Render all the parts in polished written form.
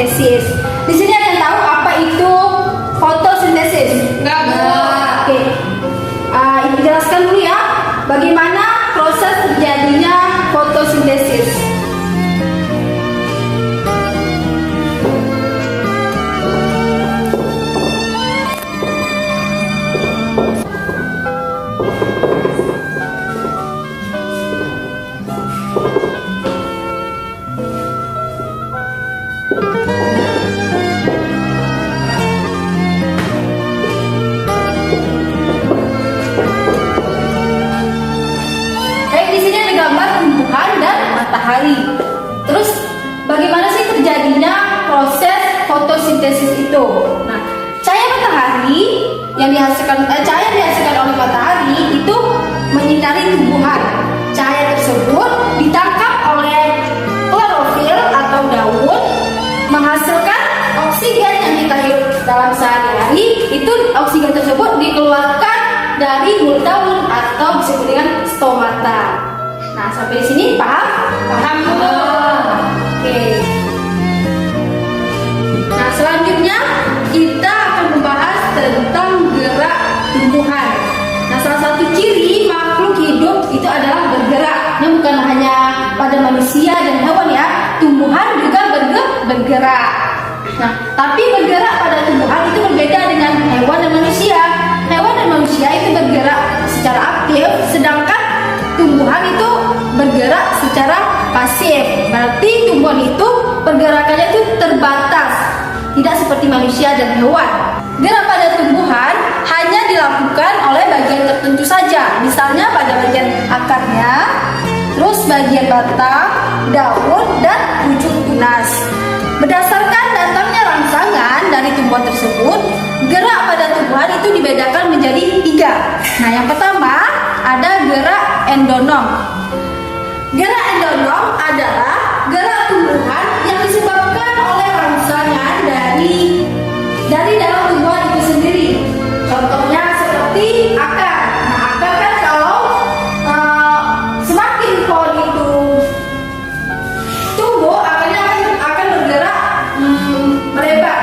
fotosintesis. Di sini ada yang tahu apa itu fotosintesis? Enggak, Bu. Oke. Ibu jelaskan dulu ya, bagaimana proses terjadinya fotosintesis. Matahari. Terus bagaimana sih terjadinya proses fotosintesis itu? Nah, cahaya matahari yang dihasilkan oleh matahari itu menyinari tumbuhan. Cahaya tersebut ditangkap oleh klorofil atau daun, menghasilkan oksigen yang kita hirup dalam sehari-hari. Itu oksigen tersebut dikeluarkan dari mulut daun atau disebut dengan stomata. Nah, sampai di sini paham? Paham, Bu. Oke. Nah, selanjutnya kita akan membahas tentang gerak tumbuhan. Nah, salah satu ciri makhluk hidup itu adalah bergerak. Ini bukan hanya pada manusia dan hewan ya, tumbuhan juga bergerak. Nah, tapi bergerak pada tumbuhan itu berbeda dengan hewan dan manusia. Hewan dan manusia itu bergerak secara aktif, sedangkan tumbuhan itu bergerak secara pasif. Berarti tumbuhan itu pergerakannya itu terbatas, tidak seperti manusia dan hewan. Gerak pada tumbuhan hanya dilakukan oleh bagian tertentu saja, misalnya pada bagian akarnya, terus bagian batang, daun, dan ujung tunas. Berdasarkan datangnya rangsangan dari tumbuhan tersebut, gerak pada tumbuhan itu dibedakan menjadi 3. Nah, yang pertama ada gerak endonom. Gerak endonom adalah gerak tumbuhan yang disebabkan oleh rangsangan dari dalam tumbuhan itu sendiri. Contohnya seperti akar. Nah, akar kan kalau semakin pohon itu tumbuh, akarnya akan bergerak melebar.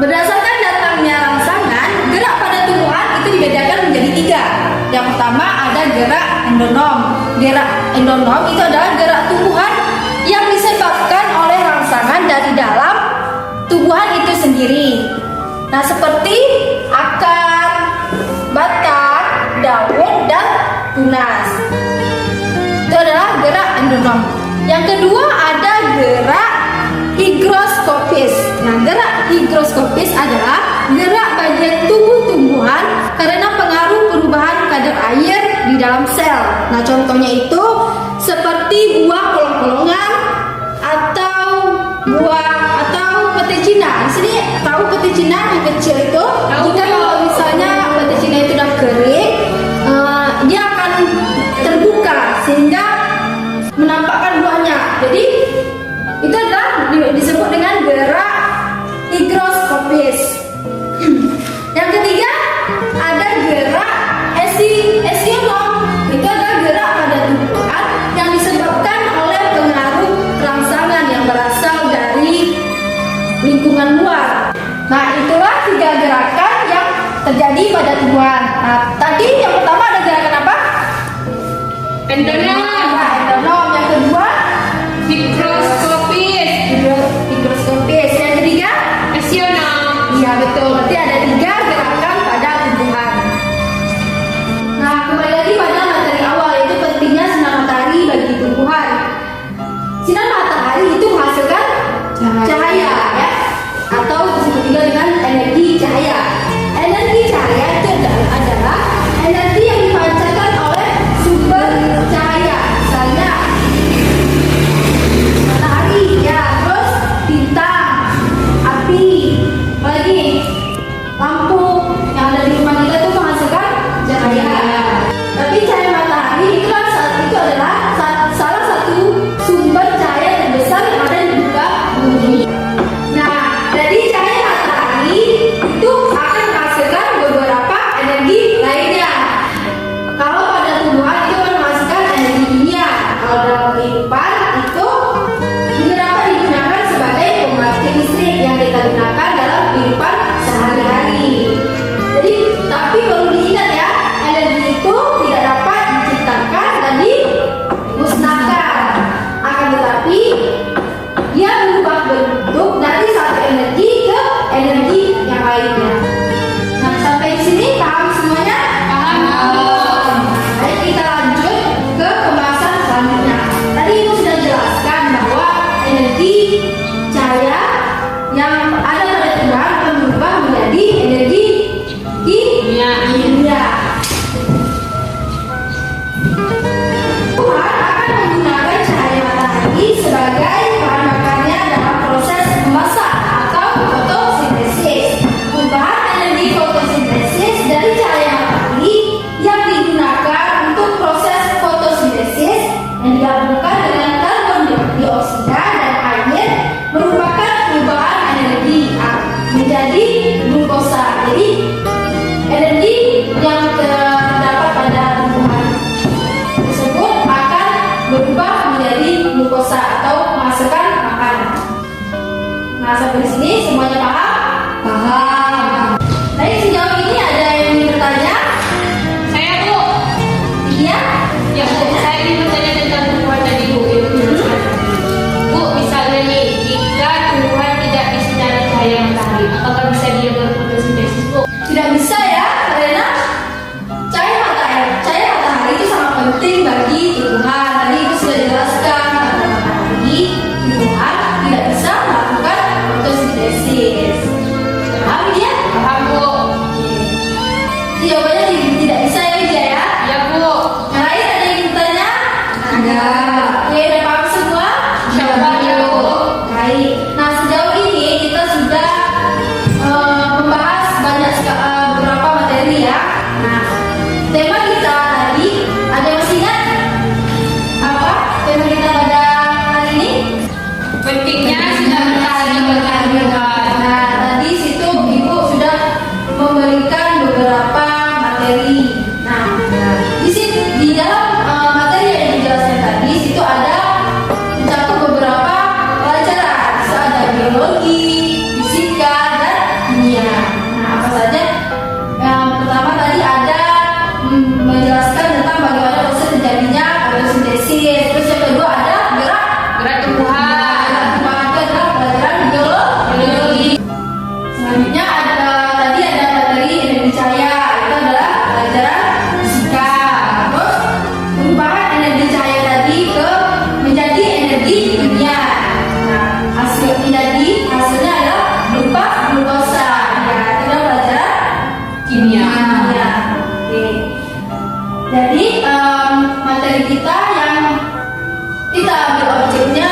Berdasarkan datangnya rangsangan, gerak pada tumbuhan itu dibedakan menjadi 3. Yang pertama ada gerak endonom. Gerak endonom itu adalah gerak tumbuhan yang disebabkan oleh rangsangan dari dalam tumbuhan itu sendiri. Nah, seperti akar, batang, daun, dan tunas. Itu adalah gerak endonom. Yang kedua ada gerak higroskopis. Nah, gerak higroskopis adalah gerak bagian tubuh tumbuhan karena pengaruh perubahan kadar air di dalam sel. Nah, contohnya itu seperti buah kolong-kolongan atau pete Cina. Di sini tahu pete Cina yang kecil itu? Jika kalau misalnya pete Cina itu sudah kering, dia akan terbuka sehingga menampakkan buahnya. Jadi itu adalah disebut dengan gerak higroskopis. Yang ketiga ada gerak esionom. Itu adalah gerak pada tumbuhan yang disebabkan oleh pengaruh rangsangan yang berasal dari lingkungan luar. Nah, itulah 3 gerakan yang terjadi pada tumbuhan. Nah, tadi yang pertama ada gerakan apa? Endonom. Nah, endonom. Yang kedua Higroskopis. higroskopis. Yang ketiga Esionom. iya betul. Berarti ada 3 gerakan pada tumbuhan. Nah, kembali lagi pada materi awal, yaitu pentingnya sinar matahari bagi tumbuhan. Sinar matahari itu menghasilkan cahaya ya, atau disebut juga dengan energi cahaya. Energi cahaya itu adalah energi yang dipancarkan oleh sumber cahaya. energi cahaya yang ada pada tumbuhan akan berubah menjadi energi kimia. Tumbuhan akan menggunakan cahaya matahari sebagai bahan bakarnya dalam proses memasak atau fotosintesis. Perubahan energi fotosintesis dari cahaya matahari yang digunakan untuk proses fotosintesis yang digabungkan dengan karbon dioksida dan air merupakan perubahan energi menjadi glukosa. Jadi energi yang terdapat pada tumbuhan tersebut akan berubah menjadi glukosa atau menghasilkan makanan. Nah, sampai di sini semuanya paham? Paham. Baik, sejauh ini ada yang ingin bertanya? Saya Bu. Iya? Ya Bu, saya ingin bertanya tentang tumbuhan tadi Bu. Bu, misalnya nih, jika tumbuhan tidak disinari cahaya matahari, apakah bisa dia berfotosintesis Bu? Tidak bisa ya, karena cahaya matahari itu sangat penting bagi tumbuhan. Tadi itu sudah dijelaskan, karena matahari tumbuhan tidak bisa melakukan fotosintesis. Paham ya? Paham Bu. Jadi jawabannya tidak bisa ya Widya ya? Ya Bu. Yang lain ada yang ingin bertanya? Ada. Oke, udah paham semua? Insyaallah ya Bu. Baik. Nah, sejauh ini kita sudah membahas beberapa materi ya. Nah, tema kita tadi ada yang masih ingat? Apa tema kita pada hari ini? Pentingnya sinar matahari bagi tumbuhan. Nah, tadi situ Ibu sudah memberikan beberapa materi. Nah, di dalam materi yang dijelaskan tadi situ ada mencakup beberapa pelajaran. Bisa ada biologi, fisika, dan kimia. Nah, apa saja? Yang pertama tadi ada menjelaskan tentang bagaimana proses terjadinya fotosintesis. Terus yang kedua ada Gerak tumbuhan. biologi. Selanjutnya tadi ada materi energi cahaya, itu adalah pelajaran fisika. Terus perubahan energi cahaya tadi menjadi energi kimia. Nah, hasilnya adalah berupa glukosa. Ya, itu adalah pelajaran Kimia. Ya. Oke. Jadi materi kita yang kita ambil objeknya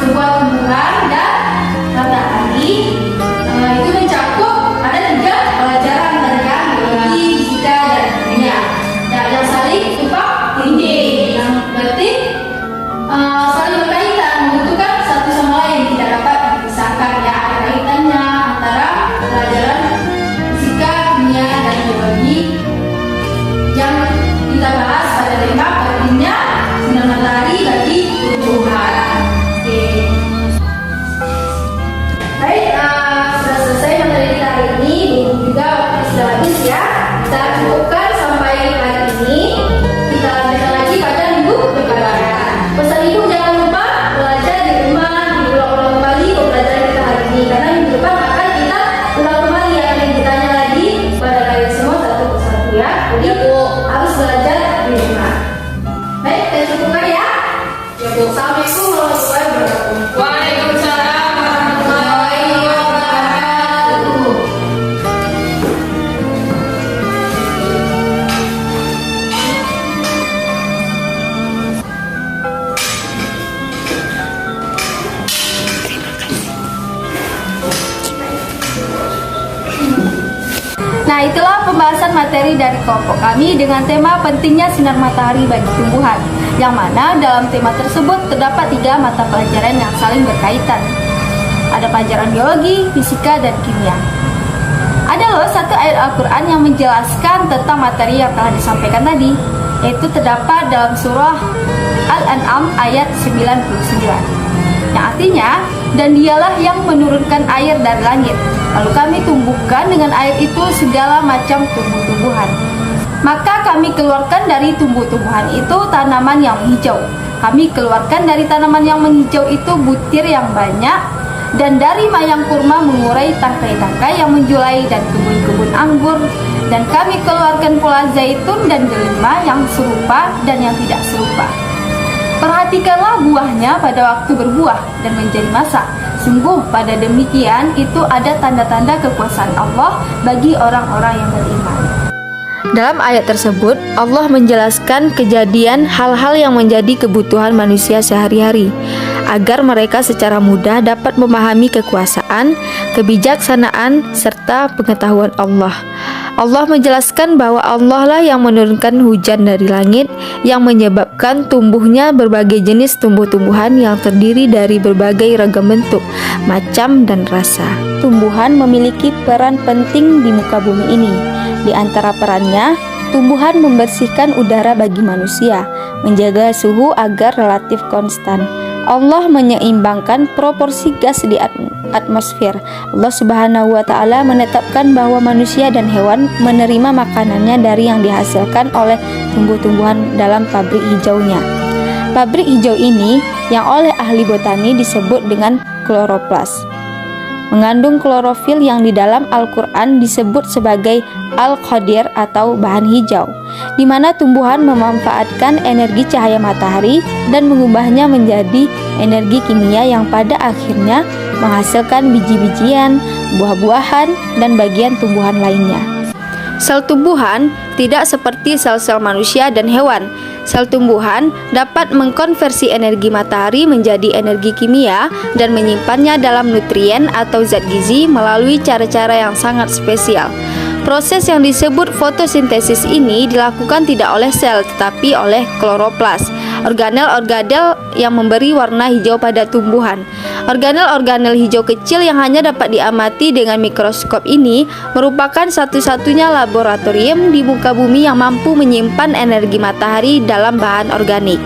sebuah tumbuhan dan matahari itu mencakup ada 3 pelajaran tadi kan, biologi, fisika, dan kimia. Ya, yang saling tumpang tindih, yang berarti saling berkaitan, membutuhkan satu sama lain, tidak dapat dipisahkan ya. Ada kaitannya antara pelajaran fisika, kimia, dan biologi yang kita bahas pada tema pentingnya sinar matahari bagi tumbuhan. Oke. Baik, sudah selesai materi kita hari ini. Berhubung juga waktu sudah habis ya. Kita cukupkan sampai hari ini. Kita lanjutkan lagi pada minggu depan. Pesan Ibu jangan lupa belajar di rumah, diulang-ulang kembali pembelajaran kita hari ini. Karena minggu depan akan kita ulang kembali yang ditanya lagi pada kalian semua satu persatu ya. Jadi harus belajar di rumah. Baik, kita cukupkan ya. Ya Bu. Assalamualaikum warahmatullahi wabarakatuh. Waalaikumsalam warahmatullahi wabarakatuh. Nah, itulah pembahasan materi dari kelompok kami dengan tema pentingnya sinar matahari bagi tumbuhan, yang mana dalam tema tersebut terdapat 3 mata pelajaran yang saling berkaitan. Ada pelajaran biologi, fisika, dan kimia. Ada loh satu ayat Al-Quran yang menjelaskan tentang materi yang telah disampaikan tadi, yaitu terdapat dalam surah Al-An'am ayat 99, yang artinya, dan dialah yang menurunkan air dari langit, lalu kami tumbuhkan dengan air itu segala macam tumbuh-tumbuhan. Maka kami keluarkan dari tumbuh-tumbuhan itu tanaman yang menghijau. Kami keluarkan dari tanaman yang menghijau itu butir yang banyak, dan dari mayang kurma mengurai tangkai-tangkai yang menjulai dan kebun-kebun anggur. Dan kami keluarkan pula zaitun dan delima yang serupa dan yang tidak serupa. Perhatikanlah buahnya pada waktu berbuah dan menjadi masak. Sungguh pada demikian itu ada tanda-tanda kekuasaan Allah bagi orang-orang yang beriman. Dalam ayat tersebut, Allah menjelaskan kejadian hal-hal yang menjadi kebutuhan manusia sehari-hari, agar mereka secara mudah dapat memahami kekuasaan, kebijaksanaan, serta pengetahuan Allah. Allah menjelaskan bahwa Allah lah yang menurunkan hujan dari langit, yang menyebabkan tumbuhnya berbagai jenis tumbuh-tumbuhan yang terdiri dari berbagai ragam bentuk, macam, dan rasa. Tumbuhan memiliki peran penting di muka bumi ini. Di antara perannya, tumbuhan membersihkan udara bagi manusia, menjaga suhu agar relatif konstan. Allah menyeimbangkan proporsi gas di atmosfer. Allah Subhanahu wa Ta'ala menetapkan bahwa manusia dan hewan menerima makanannya dari yang dihasilkan oleh tumbuh-tumbuhan dalam pabrik hijaunya. Pabrik hijau ini yang oleh ahli botani disebut dengan kloroplas, mengandung klorofil yang di dalam Al-Quran disebut sebagai Al-Qadir atau bahan hijau, di mana tumbuhan memanfaatkan energi cahaya matahari dan mengubahnya menjadi energi kimia yang pada akhirnya menghasilkan biji-bijian, buah-buahan, dan bagian tumbuhan lainnya. Sel tumbuhan tidak seperti sel-sel manusia dan hewan. Sel tumbuhan dapat mengkonversi energi matahari menjadi energi kimia dan menyimpannya dalam nutrien atau zat gizi melalui cara-cara yang sangat spesial. Proses yang disebut fotosintesis ini dilakukan tidak oleh sel tetapi oleh kloroplas, organel-organel yang memberi warna hijau pada tumbuhan. Organel-organel hijau kecil yang hanya dapat diamati dengan mikroskop ini merupakan satu-satunya laboratorium di muka bumi yang mampu menyimpan energi matahari dalam bahan organik.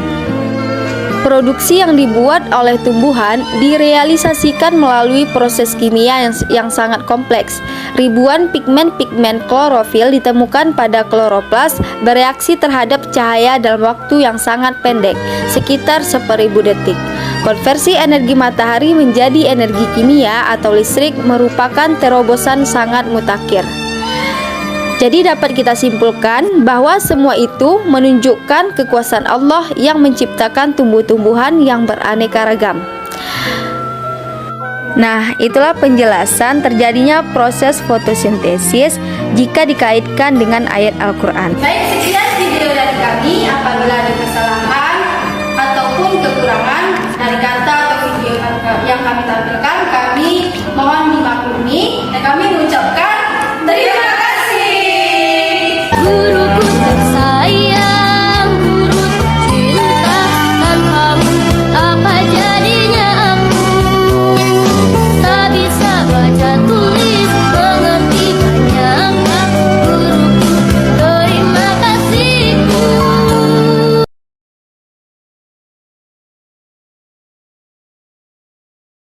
Produksi yang dibuat oleh tumbuhan direalisasikan melalui proses kimia yang sangat kompleks. Ribuan pigmen-pigmen klorofil ditemukan pada kloroplas bereaksi terhadap cahaya dalam waktu yang sangat pendek, sekitar 1000 detik. Konversi energi matahari menjadi energi kimia atau listrik merupakan terobosan sangat mutakhir. Jadi dapat kita simpulkan bahwa semua itu menunjukkan kekuasaan Allah yang menciptakan tumbuh-tumbuhan yang beraneka ragam. Nah, itulah penjelasan terjadinya proses fotosintesis jika dikaitkan dengan ayat Al-Quran. Baik, sekian video dari kami. Apabila ada kesalahan ataupun kekurangan dari kata atau video yang kami tampilkan, kami mohon dimaklumi dan kami mengucapkan terima kasih. Guru